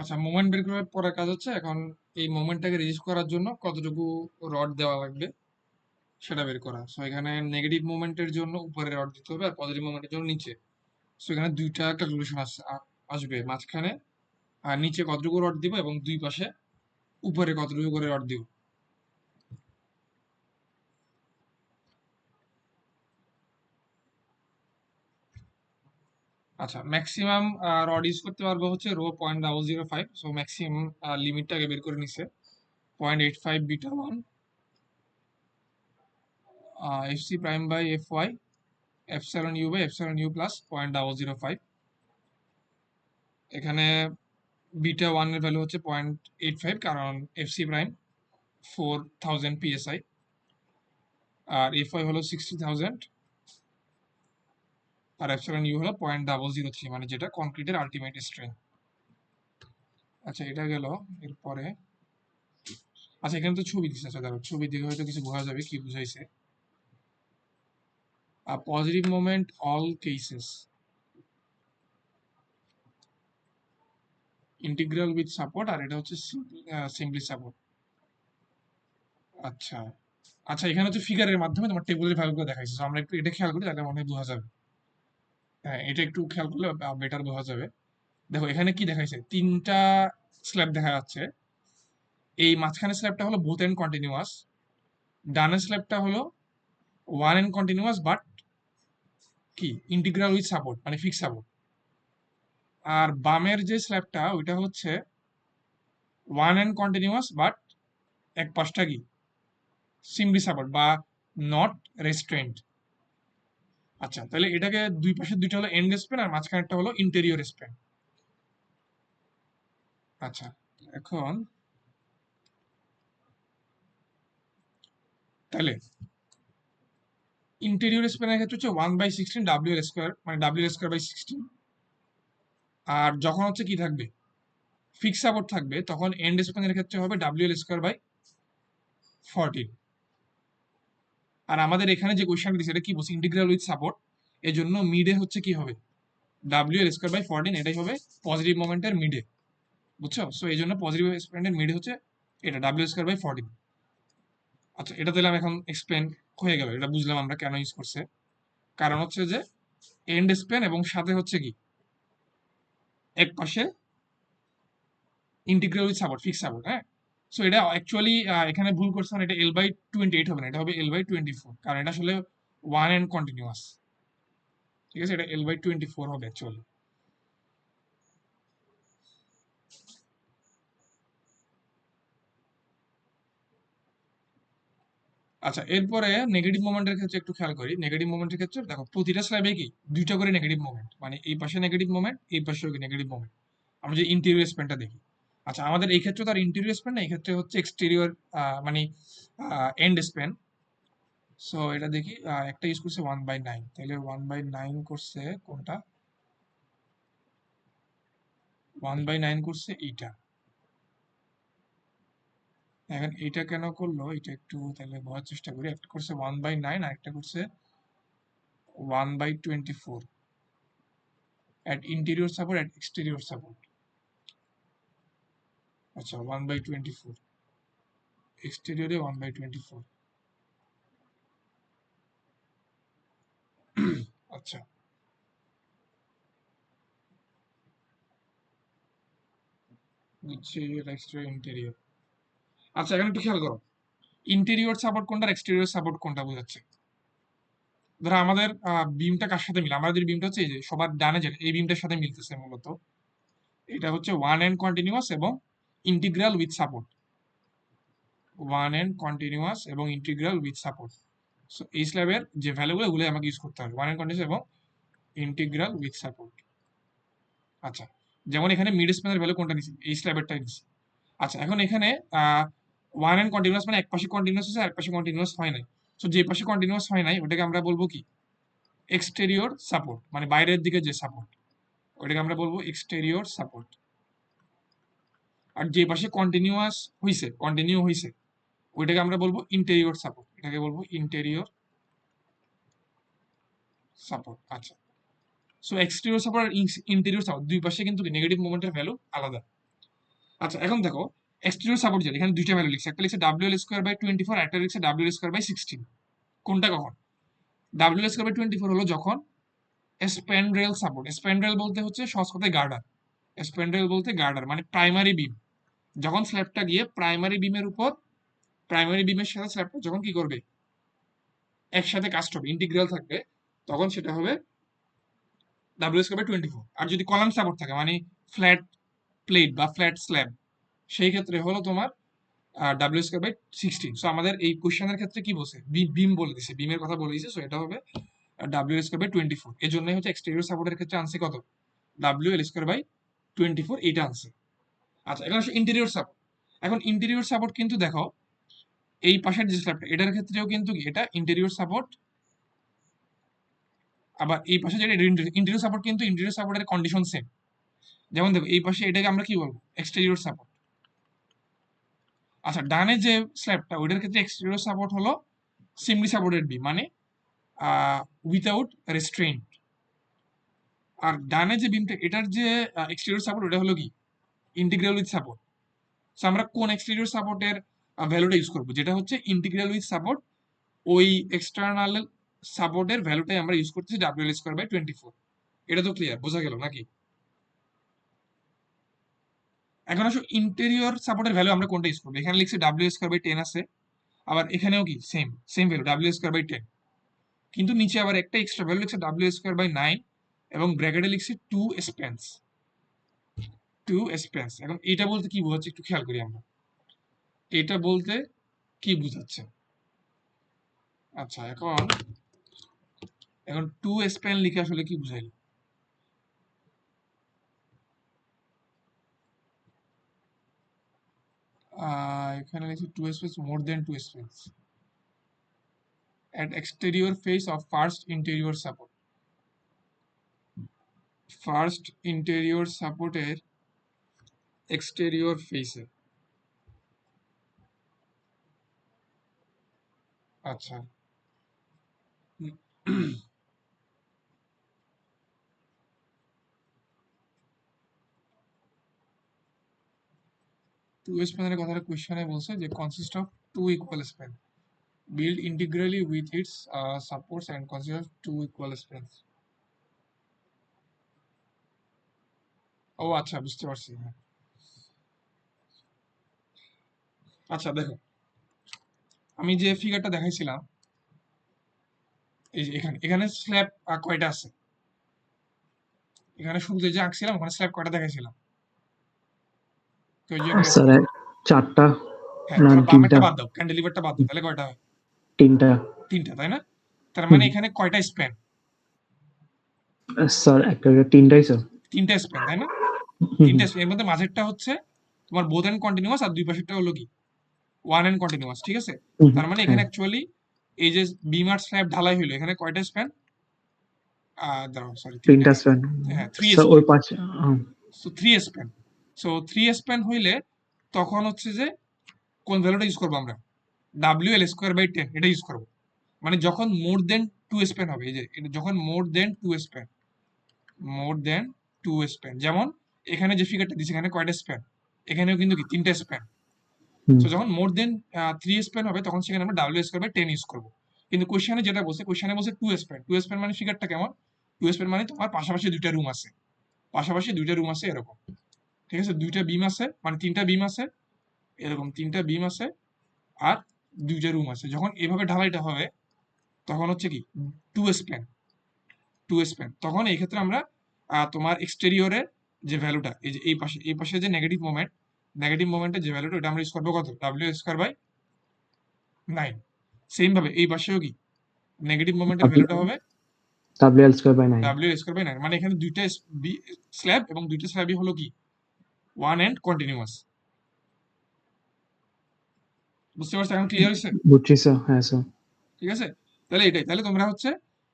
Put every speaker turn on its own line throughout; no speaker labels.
আচ্ছা, মোমেন্ট বের করার পরের কাজ হচ্ছে এখন এই মোমেন্টটাকে রেজিস্ট করার জন্য কতটুকু রড দেওয়া লাগবে সেটা বের করা। সো এখানে নেগেটিভ মোমেন্টের জন্য উপরে রড দিতে হবে আর পজিটিভ মোমেন্টের জন্য নিচে। সো এখানে দুইটা ক্যালকুলেশন আসবে মাঝখানে আর নিচে কতটুকু রড দিব এবং দুই পাশে উপরে কতটুকু করে রড দিব। আচ্ছা, ম্যাক্সিমাম রড ইউজ করতে পারবো হচ্ছে ρ.005। সো ম্যাক্সিমাম লিমিটটাকে বের করে নিছে 0.85 beta 1 fc prime by f y epsilon u by epsilon u plus 0.005। এখানে বিটা 1 এর ভ্যালু হচ্ছে 0.85 কারণ এফসি প্রাইম 4000 পিএসআই আর এফ ওয়াই হলো 60,000 আর এপসাইলন ইউ হলো 0.003 মানে যেটা কংক্রিটের আলটিমেট স্ট্রেংথ। আচ্ছা, এটা গেল। এরপরে আচ্ছা, এখানে তো ছবি দিচ্ছে। আচ্ছা, দেখো ছবি দেখে হয়তো কিছু বোঝা যাবে কি বুঝাইছে। Positive moment all cases integral with support আর এটা হচ্ছে সিম্পলি সাপোর্ট। আচ্ছা আচ্ছা, এখানে হচ্ছে ফিগারের মাধ্যমে তোমার টেবিলের ভ্যালুগুলো দেখাইছে। So আমরা একটু এটা খেয়াল করি তাহলে মনে হয় বোঝা যাবে। হ্যাঁ, এটা একটু খেয়াল করলে বেটার বোঝা যাবে। দেখো এখানে কি দেখাইছে, তিনটা স্ল্যাব দেখা যাচ্ছে। এই মাঝখানে স্ল্যাবটা হলো বোথ এন্ড কন্টিনিউয়াস, ডানের স্ল্যাবটা হলো ওয়ান এন্ড কন্টিনিউয়াস বাট কি ইন্টিগ্রাল উইথ সাপোর্ট মানে ফিক্স সাপোর্ট। আর বামের যে স্ল্যাবটা ওইটা হচ্ছে ওয়ান এন্ড কন্টিনিউয়াস বাট এক পাশটা কি সিম্পলি সাপোর্ট বা নট রেস্ট্রেন্ট। আচ্ছা, তাহলে এটাকে দুই পাশে দুইটা হলো এন্ড স্প্যান আর মাঝখানেরটা হলো ইন্টেরিয়র স্প্যান। আচ্ছা, এখন তাহলে ইন্টেরিয়র স্প্যানের ক্ষেত্রে হচ্ছে 1/16 ডাব্লিউ এল স্কোয়ার মানে ডাব্লিউ এল স্কোয়ার বাই 16। আর যখন হচ্ছে কি থাকবে ফিক্স সাপোর্ট থাকবে তখন এন্ড স্প্যানের ক্ষেত্রে হবে ডাব্লিউ এল স্কোয়ার বাই 14। আর আমাদের এখানে যে কোয়েশ্চেনটা দিচ্ছে এটা কি বলছে ইন্টিগ্রাল উইথ সাপোর্ট, এর জন্য মিডে হচ্ছে কি হবে ডাব্লিউ এল স্কোয়ার বাই 14, এটাই হবে পজিটিভ মোমেন্টের মিডে। বুঝছো? সো এই জন্য পজিটিভ মোমেন্টের মিডে হচ্ছে এটা ডাব্লিউ স্কোয়ার বাই 14। আচ্ছা, এটা দিলাম এখন এক্সপ্লেন হয়ে গেল, এটা বুঝলাম আমরা কেন ইউজ করছে। কারণ হচ্ছে যে এন্ড স্প্যান এবং সাথে হচ্ছে কি এক পাশে integral with support fix support. হ্যাঁ, সো এটা অ্যাকচুয়ালি এখানে ভুল করছে না, এটা L/28 হবে না, এটা হবে L/24 কারণ এটা আসলে ওয়ান এন্ড কন্টিনিউয়াস। ঠিক আছে, এটা L/24 হবে অ্যাকচুয়ালি। আচ্ছা, এরপরে নেগেটিভ মোমেন্টের ক্ষেত্রে একটু খেয়াল করি। নেগেটিভ মোমেন্টের ক্ষেত্রে দেখো প্রতিটা স্ল্যাবে কি দুইটা করে নেগেটিভ মোমেন্ট, মানে এই পাশে নেগেটিভ মোমেন্ট এই পাশেও নেগেটিভ মোমেন্ট। আমরা যে ইন্টেরিয়র স্প্যানটা দেখি। আচ্ছা, আমাদের এই ক্ষেত্রে তো আর ইন্টেরিয়র স্প্যান না, এই ক্ষেত্রে হচ্ছে এক্সটেরিয়র মানে এন্ড স্প্যান। সো এটা দেখি একটা ইউজ করছে 1/9, তাহলে 1/9 করছে কোনটা, 1/9 করছে এইটা। এখন এইটা কেন করলো এটা একটু তাহলে বোঝার চেষ্টা করি। একটা করছে 1/9 আর একটা করছে 1/24 at interior support at exterior support। আচ্ছা, 1/24 এক্সটেরিয়রে 1/24। আচ্ছা, ইন্টেরিয়র এক্সটেরিয়র ইন্টেরিয়র। আচ্ছা, এখানে একটু খেয়াল করো ইন্টেরিয়র সাপোর্ট কোনটা আর এক্সটেরিয়র সাপোর্ট কোনটা বোঝাচ্ছে। ধরো আমাদের বিমটা কার সাথে মিলে, আমাদের বিমটা হচ্ছে এই যে সবার ডানে যেটা এই বিমটার সাথে মিলতেছে মূলত। এটা হচ্ছে ওয়ান এন্ড কন্টিনিউয়াস এবং integral with support, one end continuous এবং ইন্টিগ্রাল উইথ সাপোর্ট। সো এই স্ল্যাবের যে ভ্যালুগুলো ওগুলো আমাকে ইউজ করতে হবে, ওয়ান এন্ড কন্টিনিউয়াস এবং ইন্টিগ্রাল উইথ সাপোর্ট। আচ্ছা, যেমন এখানে মিড স্প্যানের ভ্যালু কোনটা নিছি, এই স্ল্যাবেরটাই নিছি। আচ্ছা, এখন এখানে ওয়ান এন্ড কন্টিনিউয়াস মানে এক পাশে কন্টিনিউয়াস আছে আর এক পাশে কন্টিনিউয়াস হয় নাই। সো যে পাশে কন্টিনিউয়াস হয় নাই ওটাকে আমরা বলবো কি এক্সটেরিয়র সাপোর্ট, মানে বাইরের দিকে যে সাপোর্ট ওটাকে আমরা বলবো এক্সটেরিয়র সাপোর্ট। আর যে পাশে কন্টিনিউয়াস হইছে কন্টিনিউ হইছে ওইটাকে আমরা বলবো ইন্টেরিয়র সাপোর্ট, এটাকে বলবো ইন্টেরিয়র সাপোর্ট। আচ্ছা, সো এক্সটেরিয়র সাপোর্ট আর ইন্টেরিয়র সাপোর্ট দুই পাশে কিন্তু নেগেটিভ মোমেন্টের ভ্যালু আলাদা। আচ্ছা এখন দেখো এক্সটেরিয়র সাপোর্ট যেটা এখানে দুইটা ভ্যালু লিখছে, একটা লিখছে WL²/24 আর একটা লিখছে WL²/16। কোনটা কখন? WL²/24 হলো যখন স্প্যান্ড্রেল সাপোর্ট, স্প্যান্ড্রেল বলতে হচ্ছে সহজ কথায় গার্ডার, স্প্যান্ড্রেল বলতে গার্ডার মানে প্রাইমারি বিম, যখন স্ল্যাবটা গিয়ে প্রাইমারি বিমের উপর, প্রাইমারি বিমের সাথে স্ল্যাবটা যখন কি করবে একসাথে কাস্ট হবে, ইন্টিগ্রাল থাকবে, তখন সেটা হবে WL²/24। আর যদি কলাম সাপোর্ট থাকে মানে ফ্ল্যাট প্লেট বা ফ্ল্যাট স্ল্যাব, সেই ক্ষেত্রে হলো তোমার WL²/16। সো আমাদের এই কোশ্চেনের ক্ষেত্রে কি বলছে, বিম বলে দিছে, বিমের কথা বলে দিছে, সো এটা হবে WL²/24। এর জন্যই হচ্ছে এক্সটেরিয়র সাপোর্টের ক্ষেত্রে আনছে কত, WL²/24 এইটা আনছে। আচ্ছা এখন আসলে ইন্টেরিয়র সাপোর্ট। এখন ইন্টেরিয়র সাপোর্ট কিন্তু দেখো এই পাশের যে স্ল্যাবটা এটার ক্ষেত্রেও কিন্তু কি এটা ইন্টেরিয়র সাপোর্ট, আবার এই পাশে যেটা ইন্টেরিয়র সাপোর্ট, কিন্তু ইন্টেরিয়র সাপোর্টের কন্ডিশন সেম। যেমন দেখো এই পাশে এটাকে আমরা কি বলবো, এক্সটেরিয়র সাপোর্ট। আচ্ছা ডানে যে স্ল্যাবটা ওইটার ক্ষেত্রে এক্সটেরিয়র সাপোর্ট হলো সিমলি সাপোর্টেড বি মানে উইথাউট রেস্ট্রেইন্ট। আর ডানে যে বিমটা এটার যে এক্সটেরিয়র সাপোর্ট ওটা হলো কি ইন্টিগ্রাল উইথ সাপোর্ট। সো আমরা কোন এক্সটেরিয়র সাপোর্টের ভ্যালুটা ইউজ করবো, যেটা হচ্ছে ইন্টিগ্রাল উইথ সাপোর্ট, ওই এক্সটার্নাল সাপোর্টের ভ্যালুটাই আমরা ইউজ করতেছি WL²/24। এটা তো ক্লিয়ার, বোঝা গেল নাকি? এখন আসলে ইন্টেরিয়র সাপোর্টের ভ্যালু আমরা কোনটা ইউজ করবো, এখানে লিখছি WL²/10 আছে, আবার এখানেও কি সেম সেম ভ্যালু WL²/10, কিন্তু নিচে আবার একটা এক্সট্রা ভ্যালু লিখছে WL²/9 এবং ব্র্যাকেটে লিখছি 2 স্প্যান্স, 2 স্প্যান্স। এখন এটা বলতে কি বোঝাচ্ছে একটু খেয়াল করি আমরা, এটা বলতে কি বোঝাচ্ছে। আচ্ছা এখন এখন 2 স্প্যান লিখে আসলে কি বুঝাইলো, এখানে লিখছি 2 space more then 2 space at exterior face of first interior support, first interior সাপোর্টের এক্সটেরিয়র ফেসে। আচ্ছা 2 স্প্যানের কথাটা কোয়েশ্চনে বলছে যে consist of 2 equal span built integrally with its supports and consist of 2 equal spans। ও আচ্ছা বুঝতে পারছি, হ্যাঁ। আচ্ছা দেখো আমি যে ফিগারটা দেখাইছিলাম, এই যে এখানে এখানে স্ল্যাব কয়টা আছে, এখানে শুরুতে যে আঁকছিলাম ওখানে স্ল্যাব কয়টা দেখাইছিলাম, কেউ যে করে
স্যার 4টা
হ্যাঁ
না
ধরো
3টা
বামেরটা বাদ দাও, ক্যান্টিলিভারটা বাদ দাও, তাহলে কয়টা হয়,
3টা
3টা তাই না? তার মানে
হুম
এখানে কয়টা স্প্যান,
স্যার একটা 3টাই স্যার
3টা স্প্যান তাই না?
হুম
3টা স্প্যান, এর মধ্যে মাঝেরটা হচ্ছে তোমার বোথ এন্ড কন্টিনিউয়াস আর দুই পাশেরটা হলো কি ওয়ান এন্ড কন্টিনিউয়াস, ঠিক আছে?
হুম,
তার মানে এখানে
হ্যাঁ
অ্যাকচুয়ালি এই যে বিম আর স্ল্যাব ঢালাই হইলো এখানে কয়টা স্প্যান, দাঁড়াও সরি 3টা
3টা
না,
স্যার
হ্যাঁ 3
স্যার ওই
স্প্যান।
পাশে
সো 3 স্প্যান, সো 3 স্প্যান হইলে তখন হচ্ছে যে কোন ভ্যালুটা ইউজ করবো আমরা, WL²/10 এটা ইউজ করবো, মানে যখন মোর দেন 2 স্প্যান হবে, এই যে এটা যখন মোর দেন 2 স্প্যান, মোর দেন 2 স্প্যান, যেমন এখানে যে ফিগারটা দিচ্ছে এখানে কয়টা স্প্যান, এখানেও কিন্তু কি 3টা স্প্যান।
হুম
সো যখন মোর দেন 3 স্প্যান হবে তখন সেখানে আমরা WL²/10 ইউজ করবো। কিন্তু কোশ্চেনে যেটা বলছে, কোশ্চেনে বলছে 2 স্প্যান, 2 স্প্যান মানে ফিগারটা কেমন, 2 স্প্যান মানে তোমার পাশাপাশি দুইটা রুম আছে, পাশাপাশি দুইটা রুম আছে এরকম, ঠিক আছে? দুইটা বিম আছে মানে 3টা বিম আছে, এরকম 3টা বিম আছে আর দুইটা রুম আছে, যখন এভাবে ঢালাইটা হবে তখন হচ্ছে কি 2 স্প্যান, 2 স্প্যান। তখন এই ক্ষেত্রে আমরা তোমার এক্সটেরিয়রের যে ভ্যালুটা এই যে এই পাশে যে নেগেটিভ মোমেন্টের যে ভ্যালুটা এটা আমরা ইউজ করবো কত, WL²/9। সেম ভাবে এই পাশেও কি নেগেটিভ মোমেন্টের ভ্যালুটা হবে
WL²/9
WL²/9, মানে এখানে দুইটা স্ল্যাব এবং দুইটা স্ল্যাবই হলো কি ওয়ান এন্ড কন্টিনিউয়াস। বুঝতে পারছো, এখন ক্লিয়ার হয়েছে?
বুঝছি স্যার, হ্যাঁ স্যার
ঠিক আছে, তাহলে এটাই, তাহলে তোমরা হচ্ছে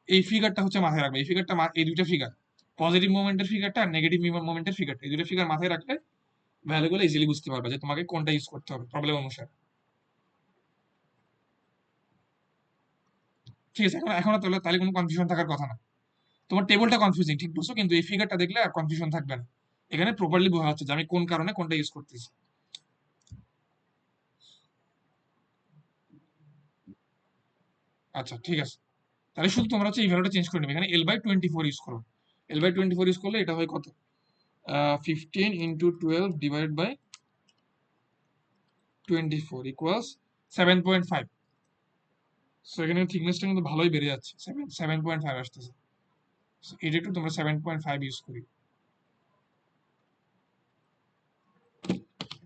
এই ফিগারটা হচ্ছে মাথায় রাখবে, এই ফিগারটা এই দুইটা ফিগার, পজিটিভ মোমেন্টের ফিগারটা আর নেগেটিভ মোমেন্টের ফিগারটা, এই দুটো ফিগার মাথায় রাখলে ভ্যালুগুলো ইজিলি বুঝতে পারবে যে তোমাকে কোনটা ইউজ করতে হবে প্রবলেম অনুসারে। ঠিক আছে, এখন এখন আর তাহলে কোনো কনফিউশন থাকার কথা না। তোমার টেবিলটা কনফিউজিং ঠিক বলছো, কিন্তু এই ফিগারটা দেখলে আর কনফিউশন থাকবে না। এখানে প্রপারলি বোঝা যাচ্ছে যে আমি কোন কারণে কোনটা ইউজ করতেছি। আচ্ছা ঠিক আছে, তাহলে শুধু তোমরা হচ্ছে এই ভ্যালুটা চেঞ্জ করে নেবে, এখানে L/24 ইউজ করো। L/24 ইউজ করলে এটা হয় কত, 15 × 12 / 24 ইকুয়ালস 7.5। সো এখানে থিকনেসটা কিন্তু ভালোই বেড়ে যাচ্ছে, 7.5 আসতেছে। So এটা একটু তোমরা 7.5 ইউজ করি।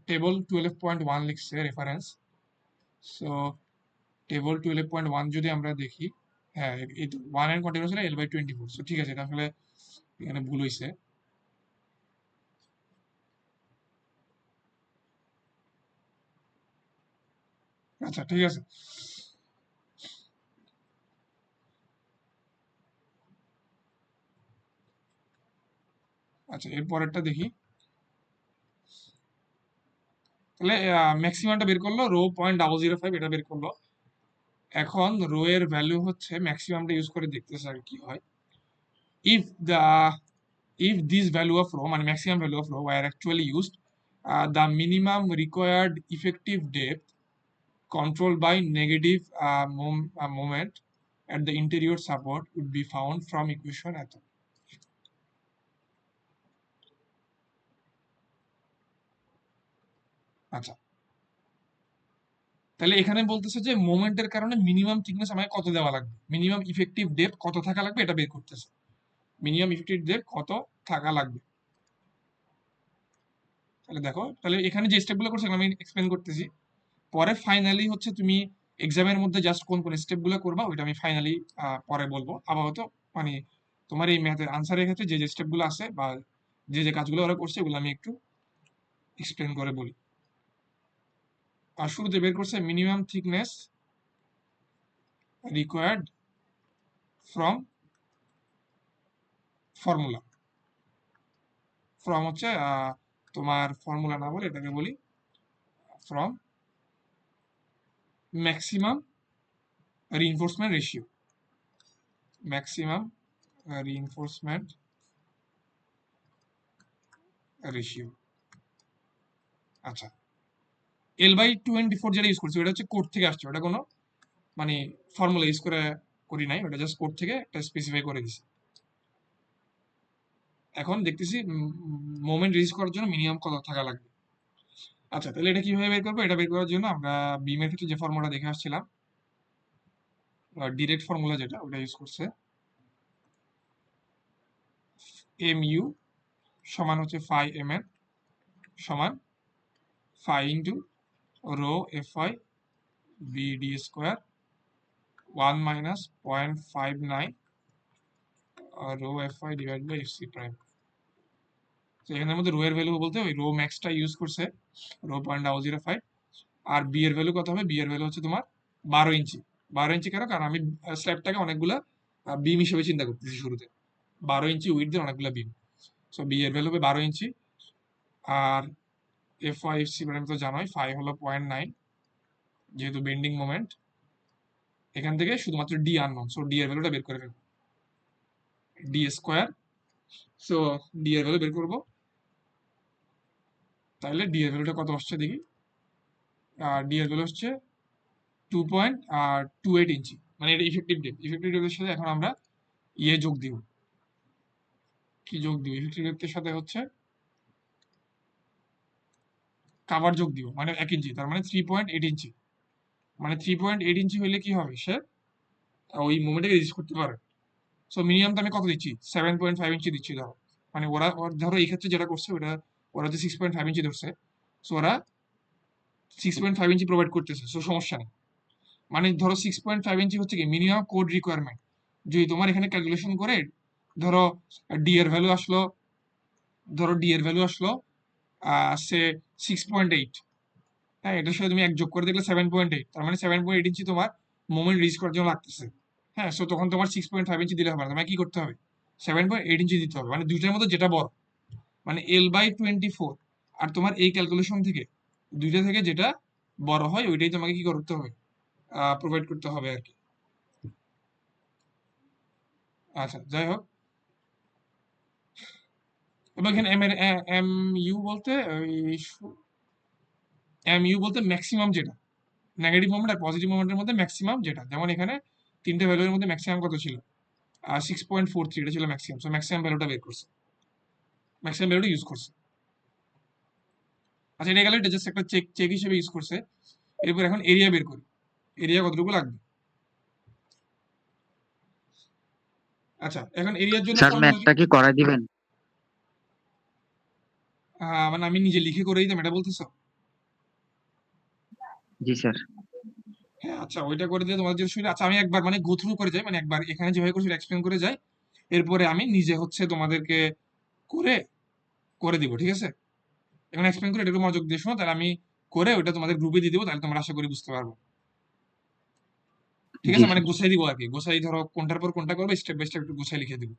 টেবল 12.1 লিখছে রেফারেন্স। সো টেবল 12.1 যদি আমরা দেখি, হ্যাঁ এই তো 1 এর কন্টিনিউয়াস হলে L/24। সো ঠিক আছে, এটা আসলে এখানে ভুল হয়েছে। আচ্ছা ঠিক আছে, আচ্ছা এর পরেরটা দেখি। তাহলে ম্যাক্সিমামটা বের করলো, রো 0.005 এটা বের করলো। এখন রো এর ভ্যালু হচ্ছে ম্যাক্সিমামটা ইউজ করে দেখতেছে আর কি হয়। if the if this value of rho মানে maximum value of rho were actually used, the minimum required effective depth controlled by negative moment at the interior support would be found from equation এত। আচ্ছা, তাহলে এখানে বলতেছে যে মোমেন্টের কারণে minimum thickness আমাকে কত দেওয়া লাগবে, মিনিমাম ইফেক্টিভ ডেপথ কত থাকা লাগবে এটা বের করতেছে। মিনিমাম ইফেক্টিভ ডেপথ কত থাকা লাগবে। তাহলে দেখো, তাহলে এখানে যে স্টেপগুলো করছে আমি এক্সপ্লেন করতেছি, পরে ফাইনালি হচ্ছে তুমি এক্সামের মধ্যে জাস্ট কোন কোন স্টেপগুলো করবা ওইটা আমি ফাইনালি পরে বলবো। আপাতত মানে তোমার এই ম্যাথের আনসারের ক্ষেত্রে যে যে স্টেপগুলো আছে বা যে যে কাজগুলো ওরা করছে ওগুলো আমি একটু এক্সপ্লেন করে বলি। আর শুরুতে বের করছে minimum thickness required from formula. From হচ্ছে তোমার ফর্মুলা না বলে এটাকে বলি from maximum reinforcement ratio. Maximum reinforcement ratio. আচ্ছা, L/24 যেটা ইউজ করছি ওটা হচ্ছে কোড থেকে আসছে, ওটা কোনো মানে ফর্মুলা ইউজ করে করি নাই, ওটা জাস্ট কোড থেকে একটা স্পেসিফাই করে দিছি। এখন দেখতেছি মোমেন্ট রিলিজ করার জন্য মিনিমাম কত থাকা লাগবে। আচ্ছা, তাহলে এটা কিভাবে বের করবো, এটা বের করার জন্য আমরা বিমের ক্ষেত্রে যে ফর্মুলা দেখে আসছিলাম, ডিরেক্ট ফর্মুলা যেটা ওটা ইউজ করছে। mu সমান হচ্ছে ফাই mn সমান phi into rho fy bd square 1 minus 0.59 rho fy divide by fc prime. তো এখানের মধ্যে রো এর ভ্যালু বলতে ওই রো ম্যাক্সটা ইউজ করছে, রো 0.005। আর বি এর ভ্যালু কত হবে, বি এর ভ্যালু হচ্ছে তোমার 12 ইঞ্চি। 12 ইঞ্চি কেন, কারণ আমি স্ল্যাবটাকে অনেকগুলা বিম হিসেবে চিন্তা করতেছি শুরুতে, 12 ইঞ্চি উইডথের অনেকগুলা বিম। সো বি এর ভ্যালু হবে 12 ইঞ্চি। আর F Y F C prime তো জানোই, ফাই হলো 0.9, যেহেতু বেন্ডিং মোমেন্ট এখান থেকে শুধুমাত্র ডি আননোন, সো ডি এর ভ্যালুটা বের করে ফেলবো, ডি স্কোয়ার। সো ডি এর ভ্যালু বের করবো, তাহলে ডি এর ভ্যালুটা কত আসছে দেখি। ডি এর ভ্যালু হচ্ছে 2.28 ইঞ্চি, মানে এটা ইফেক্টিভ ডেপথ। ইফেক্টিভ ডেপথের সাথে এখন আমরা ইয়ে যোগ দিব, কি যোগ দিব, ইফেক্টিভ ডেপথের সাথে হচ্ছে কাভার যোগ দিব, মানে 1 ইঞ্চি, তার মানে 3.8 ইঞ্চি। মানে 3.8 ইঞ্চি হইলে কি হবে, সে ওই মোমেন্টটাকে রেজিস্ট করতে পারে। সো মিনিমামটা আমি কত দিচ্ছি, 7.5 ইঞ্চি দিচ্ছি ধরো। মানে ধরো এই ক্ষেত্রে যেটা করছে ওরা, ওরা যে 6.5 ইঞ্চি ধরছে, সো ওরা 6.5 ইঞ্চি প্রোভাইড করতেছে, সো সমস্যা নেই। মানে ধরো 6.5 ইঞ্চি হচ্ছে কি মিনিমাম কোড রিকোয়ারমেন্ট। যদি তোমার এখানে ক্যালকুলেশন করে ধরো ডি এর ভ্যালু আসলো, ধরো ডি এর ভ্যালু আসলো সে 6.8, হ্যাঁ এটার সাথে তুমি এক যোগ করে দেখলে 7.8, তার মানে 7.8 ইঞ্চি তোমার মোমেন্ট রিচ করার জন্য লাগতেছে। হ্যাঁ, সো তখন তোমার 6.5 ইঞ্চি দিলে হবে না, তোমাকে কি করতে হবে, 7.8 ইঞ্চি দিতে হবে। মানে দুইটার মধ্যে যেটা বড়, মানে L/24 আর তোমার এই ক্যালকুলেশন থেকে দুইটা থেকে যেটা বড় হয় ওইটাই তোমাকে কি করতে হবে, প্রোভাইড করতে হবে আর কি। আচ্ছা যাই হোক, এবং এখানে এম ইউ বলতে এম ইউ বলতে ম্যাক্সিমাম যেটা, নেগেটিভ মোমেন্ট আর পজিটিভ মোমেন্টের মধ্যে ম্যাক্সিমাম যেটা, যেমন এখানে তিনটে ভ্যালুর মধ্যে ম্যাক্সিমাম কত ছিল, 6.43, এটা ছিল ম্যাক্সিমাম। সো ম্যাক্সিমাম ভ্যালুটা বের করছে, ম্যাক্সিমাম ভ্যালুটা ইউজ করছে। আচ্ছা, এটা গেলে এটা জাস্ট একটা চেক চেক হিসেবে ইউজ করছে। এরপর এখন এরিয়া বের করি, এরিয়া কতটুকু লাগবে। আচ্ছা, এখন এরিয়ার জন্য
স্যার
ফর্মুলা,
ম্যাথটা কি করাই দিবেন?
মানে আমি নিজে লিখে করে দিতাম এটা বলতেছো?
জি স্যার।
হ্যাঁ, আচ্ছা, ওইটা করে দিলে তোমাদের যেটা সুবিধা। আচ্ছা, আমি একবার মানে গো থ্রু করে যাই, মানে একবার এখানে যেভাবে করছি এক্সপ্লেন করে যাই, এরপরে আমি নিজে হচ্ছে তোমাদেরকে করে করে দিব, ঠিক আছে? এখন এক্সপ্লেন করে এটা একটু মনোযোগ দিয়ে শোনো, তাহলে আমি করে ওটা তোমাদের গ্রুপে দিয়ে দিব, তাহলে তোমরা আশা করি বুঝতে পারবো, ঠিক
জি
আছে? মানে
স্যার।
গুছাই দিব আর কি, গুছাই ধরো কোনটার পর কোনটা করবে স্টেপ বাই স্টেপ একটু গুছাই লিখে দিব,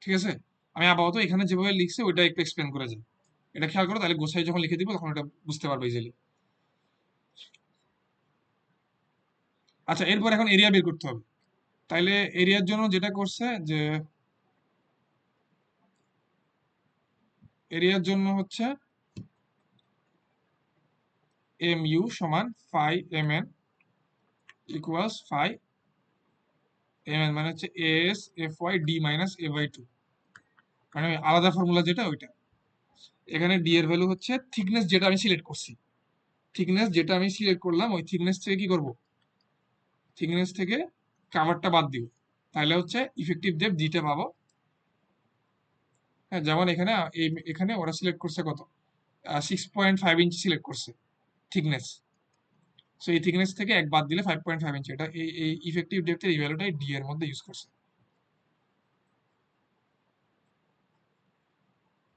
ঠিক আছে? আমি আপাতত এখানে যেভাবে লিখছি ওইটা একটু এক্সপ্লেন করে যাই, এটা খেয়াল করো, তাহলে গোছাই যখন লিখে দিব তখন এটা বুঝতে পারবে ইজিলি। আচ্ছা, এরপর এখন এরিয়া বের করতে হবে। তাইলে এরিয়ার জন্য যেটা করছে যে এরিয়ার জন্য হচ্ছে এম ইউ সমান phi m n equals phi m n, মানে হচ্ছে s F y d minus a by two, মানে আলাদা ফর্মুলা যেটা ওইটা। এখানে ডি এর ভ্যালু হচ্ছে থিকনেস যেটা আমি সিলেক্ট করছি, থিকনেস যেটা আমি সিলেক্ট করলাম ওই থিকনেস থেকে কি করব, থিকনেস থেকে কাভারটা বাদ দিব, তাহলে হচ্ছে ইফেক্টিভ ডেপথ ডিটা পাবো। হ্যাঁ, যেমন এখানে এখানে ওরা সিলেক্ট করছে কত, 6.5 ইঞ্চি সিলেক্ট করছে থিকনেস। সো এই থিকনেস থেকে এক বাদ দিলে 5.5 ইঞ্চি, এটা এই ইফেক্টিভ ডেপথের এই ভ্যালুটাই ডি এর মধ্যে ইউজ করছে,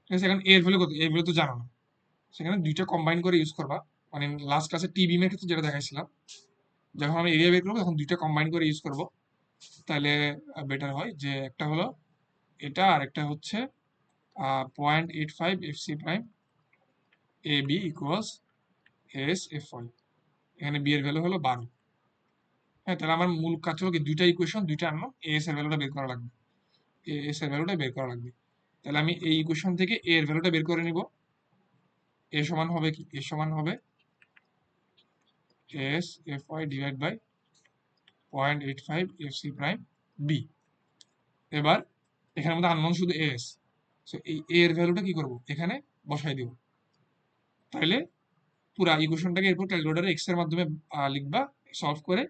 ঠিক আছে? এখন এর ভ্যালু কত, এর ভ্যালু তো জানো না, সেখানে দুইটা কম্বাইন করে ইউজ করবা, মানে লাস্ট ক্লাসে টি বিমের ক্ষেত্রে যেটা দেখাইছিলাম, যখন আমি এরিয়া বের করবো তখন দুইটা কম্বাইন করে ইউজ করব, তাহলে বেটার হয়। যে একটা হলো এটা, আর একটা হচ্ছে 0.85 F C prime A B equals S F Y, এখানে বি এর ভ্যালু হলো 12। হ্যাঁ, তাহলে আমার মূল কাজ হলো কি, দুইটা ইকুয়েশন, দুইটা আনলাম, এস এর ভ্যালুটা বের করা লাগবে, এস এর ভ্যালুটা বের করা লাগবে। তাহলে আমি এই ইকুয়েশন থেকে এ এর ভ্যালুটা বের করে নিব। এ সমান হবে কি, এ সমান হবে s F y divide by 0.85 F C prime b. এবার এখানের মধ্যে আননোন শুধু এস, সো এই এ এর ভ্যালুটা কি করব, এখানে বসাই দিব। তাহলে পুরা ইকুয়েশনটাকে এরপর ক্যালকুলেটরে এক্স এর মাধ্যমে লিখবা, সলভ করে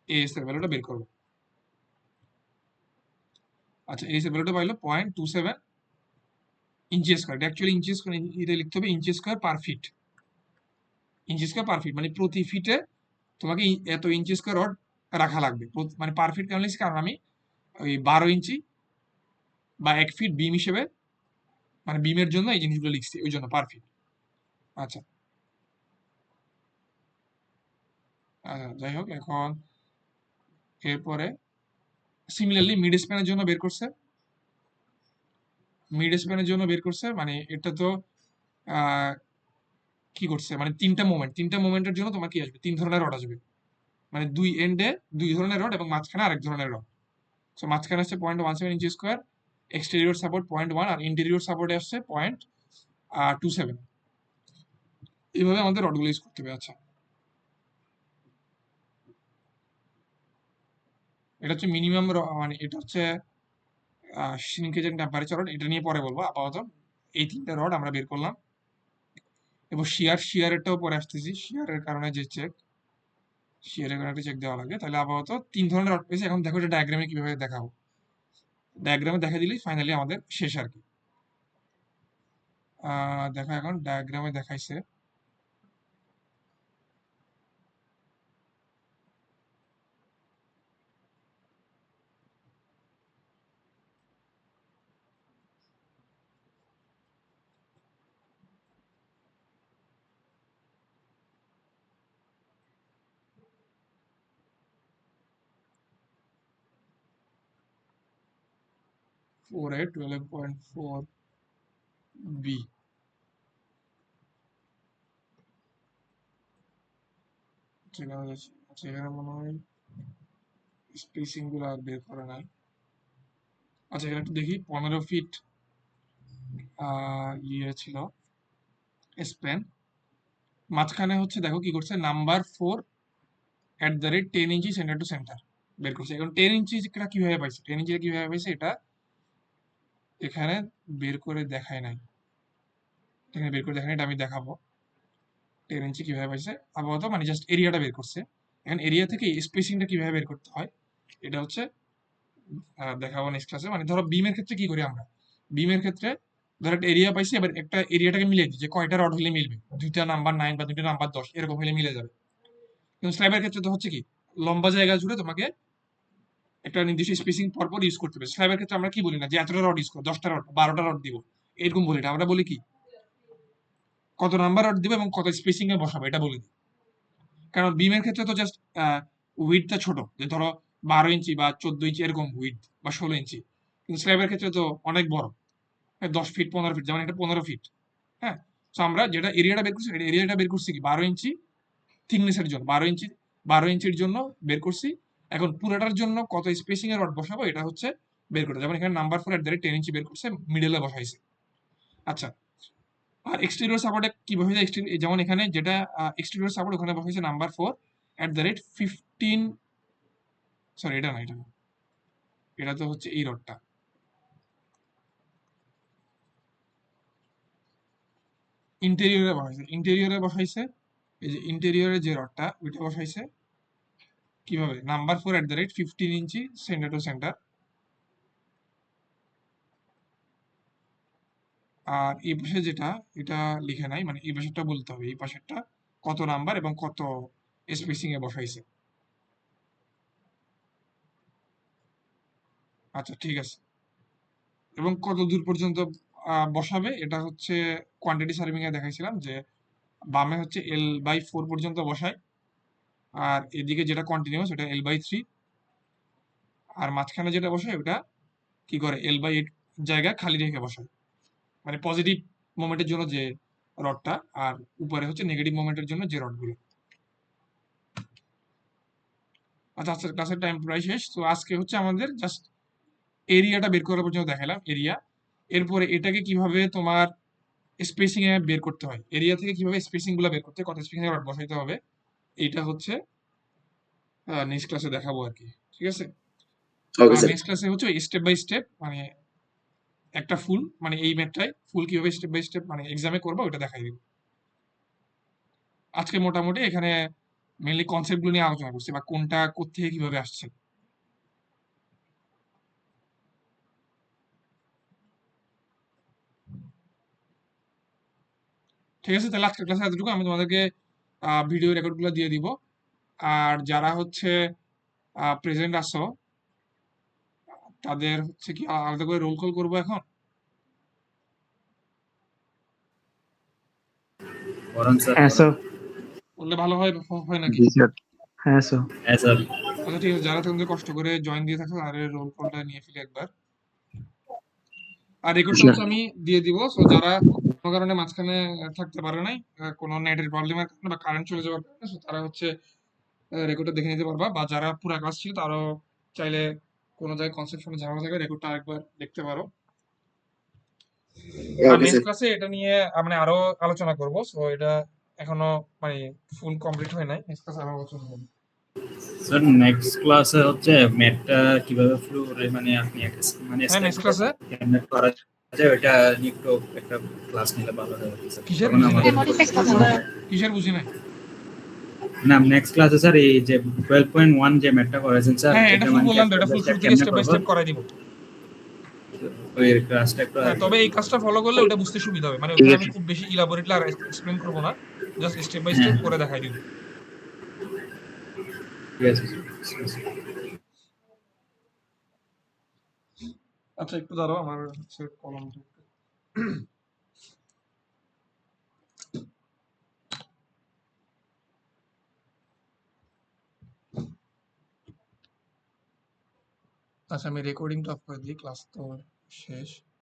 এস এর ভ্যালুটা বের করবো। আচ্ছা, এস এর ভ্যালুটা পাইলো 0.27 ইঞ্চি স্কোয়ার, এটা অ্যাকচুয়ালি ইঞ্চি স্কোয়ার, এটা লিখতে হবে ইঞ্চি স্কোয়ার পার ফিট, ইঞ্চি স্কোয়ার পার ফিট মানে প্রতি ফিটে তোমাকে এত ইঞ্চি স্কোয়ার রড রাখা লাগবে, মানে পার ফিট কেন লিখছি, কারণ আমি ওই 12 ইঞ্চি বা 1 ফিট বিম হিসেবে, মানে বিমের জন্য এই জিনিসগুলো লিখছি, ওই জন্য পার ফিট। আচ্ছা, যাই হোক, এখন এরপরে সিমিলারলি মিড স্প্যানের জন্য বের করছে, মিড স্প্যানের জন্য বের করছে, মানে এটা তো আহ, কি করছে, মানে তিনটা মোমেন্টের জন্য তোমার কি আসবে, তিন ধরনের রড আসবে, মানে দুই এন্ডে দুই ধরনের রড এবং মাঝখানে আরেক ধরনের রড। সো মাঝখানে আসছে 0.17 ইঞ্চি স্কোয়ার, এক্সটেরিয়র সাপোর্ট 0.1, আর ইন্টেরিয়র সাপোর্টে আসছে 0.27। এইভাবে আমাদের রডগুলো ইউজ করতে হবে। আচ্ছা, এটা হচ্ছে মিনিমাম, মানে এটা হচ্ছে শ্রিঙ্কেজ এন্ড টেম্পারেচার রড, এটা নিয়ে পরে বলবো। আপাতত এই তিনটা রড আমরা বের করলাম। এবং শিয়ারেরটাও পরে আসতেছি, শিয়ারের কারণে যে চেক, শিয়ারের কারণে একটা চেক দেওয়া লাগে। তাহলে আপাতত তিন ধরনের রড পেয়েছি। এখন দেখো এটা ডায়াগ্রামে কিভাবে দেখাবো, ডায়াগ্রামে দেখা দিলেই ফাইনালি আমাদের শেষ আর কি। দেখো এখন ডায়াগ্রামে দেখাইছে, ফোর এ 12.4 বি। সেখানে মনে হয় স্পেসিং গুলো আর বের করা নাই। আচ্ছা এখানে একটু দেখি 15 ফিট ইয়ে ছিল স্প্যান, মাঝখানে হচ্ছে দেখো কি করছে, নাম্বার 4 @ 10 ইঞ্চি সেন্টার টু সেন্টার বের করছে। এখন 10 ইঞ্চি কিভাবে পাইছে, 10 ইঞ্চি কিভাবে পাইছে এটা এখানে বের করে দেখায় নাই, এখানে বের করে দেখায় নাই, এটা আমি দেখাবো 10 ইঞ্চি কিভাবে পাইছে। আপাতত মানে জাস্ট এরিয়াটা বের করছে। এখন এরিয়া থেকে স্পেসিংটা কিভাবে বের করতে হয় এটা হচ্ছে দেখাবো নেক্সট ক্লাসে। মানে ধরো বিমের ক্ষেত্রে কি করি আমরা, বিমের ক্ষেত্রে ধরো একটা এরিয়া পাইছি, এবার একটা এরিয়াটাকে মিলিয়ে দিই যে কয়টা রড হলে মিলবে, 2টা নাম্বার 9 বা 2টা নাম্বার 10 এরকম হলে মিলে যাবে। কিন্তু স্ল্যাবের ক্ষেত্রে তো হচ্ছে কি, লম্বা জায়গা জুড়ে তোমাকে একটা নির্দিষ্ট স্পেসিং পরপর ইউজ করতে হবে। স্ল্যাবের ক্ষেত্রে আমরা কি বলি না যে এতটা রড ইউজ করো, 10টা রড 12টা রড দিব, এরকম বলি না, আমরা বলি কি কত নাম্বার রড দিব এবং কত স্পেসিং এ বসাবো এটা বলে দিই। কারণ বিমের ক্ষেত্রে তো জাস্ট উইডটা ছোট, যে ধরো 12 ইঞ্চি বা 14 ইঞ্চি এরকম উইড বা 16 ইঞ্চি, কিন্তু স্ল্যাবের ক্ষেত্রে তো অনেক বড়, 10 ফিট 15 ফিট, যেমন এটা 15 ফিট। হ্যাঁ, তো আমরা যেটা এরিয়াটা বের করছি, এরিয়াটা বের করছি কি 12 ইঞ্চি থিকনেসের জন্য, 12 ইঞ্চির জন্য বের করছি। এখন পুরোটার জন্য কত স্পেসিং এর রড বসাবো এটা হচ্ছে বের করতে, যেমন এখানে নাম্বার 4 @ 10 ইঞ্চি বের করছে, মিডলে বসাইছে। আচ্ছা, আর এক্সটেরিয়র সাপোর্টে কি বসাইছে, যেমন এখানে যেটা এক্সটেরিয়র সাপোর্ট ওখানে বসাইছে নাম্বার 4 @15, সরি এটা না, এটা না, এটা তো হচ্ছে এই রডটা, ইন্টেরিয়রে বসাইছে এই যে ইন্টেরিয়রে যে রডটা ওইটা বসাইছে কিভাবে, নাম্বার 4 @15 ইঞ্চি সেন্টার টু সেন্টার। আর এই পাশে যেটা, এটা লিখে নাই, মানে এই পাশেরটা বলতে হবে, এই পাশেরটা কত নাম্বার এবং কত স্পেসিং এ বসাইছে। আচ্ছা ঠিক আছে, এবং কত দূর পর্যন্ত বসাবে এটা হচ্ছে কোয়ান্টিটি সার্ভিং এ দেখাইছিলাম যে বামে হচ্ছে L/4 পর্যন্ত বসায়, আর এদিকে যেটা কন্টিনিউয়াস এটা L/3, আর মাঝখানে যেটা বসায় ওটা কি করে L/8 জায়গা খালি রেখে বসায়, মানে পজিটিভ মোমেন্টের জন্য যে রডটা, আর উপরে হচ্ছে নেগেটিভ মোমেন্টের জন্য যে রডগুলো। আচ্ছা আচ্ছা, ক্লাসের টাইম প্রায় শেষ, তো আজকে হচ্ছে আমাদের জাস্ট এরিয়াটা বের করা পর্যন্ত দেখালাম, এরিয়া। এরপরে এটাকে কিভাবে তোমার স্পেসিং এ বের করতে হয়, এরিয়া থেকে কিভাবে স্পেসিং গুলো বের করতে হয়, কত স্পেসিং এ রড বসাইতে হবে, এইটা হচ্ছে নেক্সট ক্লাসে দেখাবো আর কি, ঠিক আছে।
ওকে
আর
স্যার।
নেক্সট ক্লাসে হচ্ছে স্টেপ বাই স্টেপ, মানে একটা ফুল, মানে এই ম্যাথটাই ফুল কিভাবে স্টেপ বাই স্টেপ মানে এক্সামে করবো ওটা দেখাই দিব। আজকে মোটামুটি এখানে মেইনলি কনসেপ্ট গুলো নিয়ে আলোচনা করছি, বা কোনটা কোত্থেকে কিভাবে আসছে। ঠিক আছে, তাহলে আজকের ক্লাসে এতটুকু, আমি তোমাদেরকে ভিডিও রেকর্ড গুলো দিয়ে দিব। আর যারা হচ্ছে প্রেজেন্ট আসো তাদের হচ্ছে কি আলাদা করে রোল কল করবো এখন,
করুন স্যার,
হ্যাঁ স্যার।
বললে ভালো হয়, হয় নাকি?
জি স্যার। হ্যাঁ স্যার।
হ্যাঁ স্যার।
আচ্ছা ঠিক আছে, যারা তোমাদের কষ্ট করে জয়েন দিয়ে থাকো তাদের রোল কলটা নিয়ে ফেলি একবার। আর রেকর্ডটা
স্যার।
হচ্ছে আমি দিয়ে দিব, সো যারা কোনো কারণে মাঝখানে থাকতে পারে নাই, কোনো নেটের প্রবলেমের কারণে বা কারেন্ট চলে যাওয়ার কারণে, so তারা হচ্ছে রেকর্ডটা দেখে নিতে পারবা, বা যারা পুরো ক্লাস ছিল তারাও চাইলে কোনো জায়গায় কনসেপশনে ঝামেলা থাকলে রেকর্ডটা আরেকবার দেখতে পারো। আর
ওকে
নেক্সট
স্যার।
ক্লাসে এটা নিয়ে মানে আরো আলোচনা করব, সো এটা এখনো মানে ফুল কমপ্লিট হয় নাই, নেক্সট ক্লাসে আরো আলোচনা করব।
স্যার নেক্সট ক্লাসে হচ্ছে ম্যাথটা কিভাবে ফ্লো করে মানে আপনি মানে
হ্যাঁ
স্টেপ
নেক্সট ক্লাসে
কেমনে করা যায় ওটা নিয়ে একটু একটা ক্লাস নিলে ভালো হবে স্যার।
কিসের
তখন
বুঝি নাই,
আমাদের
কিসের বুঝি নাই?
না নেক্সট ক্লাসে স্যার এই যে 12.1 যে ম্যাথটা করেছেন স্যার,
হ্যাঁ এটা
এটা
ফুল
মানে
বললাম তো, এটা ফুল শুরু থেকে
কেমনে
স্টেপ বাই
করব
স্টেপ করাই দিব।
ওই ক্লাসটা একটু
হ্যাঁ তবে এই কাজটা ফলো করলে ওটা বুঝতে সুবিধা হবে, মানে
ঠিক
ওখানে আমি
আছে।
খুব বেশি ইলাবোরেটলি আর এক্সপ্লেন করবো না, জাস্ট স্টেপ বাই
হ্যাঁ
স্টেপ করে দেখাই দিব।
ঠিক আছে স্যার।
আচ্ছা একটু দাঁড়াও, আমার হচ্ছে কলমটা একটু আচ্ছা আমি রেকর্ডিংটা অফ করে দিই, ক্লাস তো শেষ।